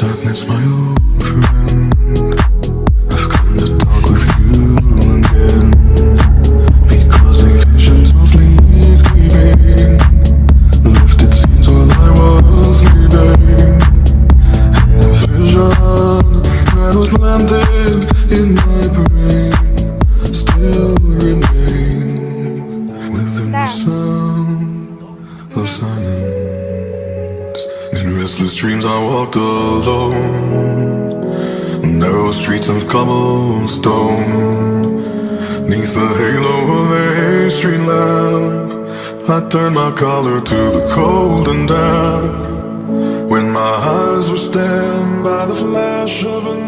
darkness, my old friend. I've come to talk with you again, because the visions of me creeping lifted scenes while I was sleeping, and the vision that was planted in my brain still remains within the sound of silence. In restless dreams I walked alone, narrow streets of cobblestone, neath the halo of a street lamp. I turned my collar to the cold and damp, when my eyes were stabbed by the flash of a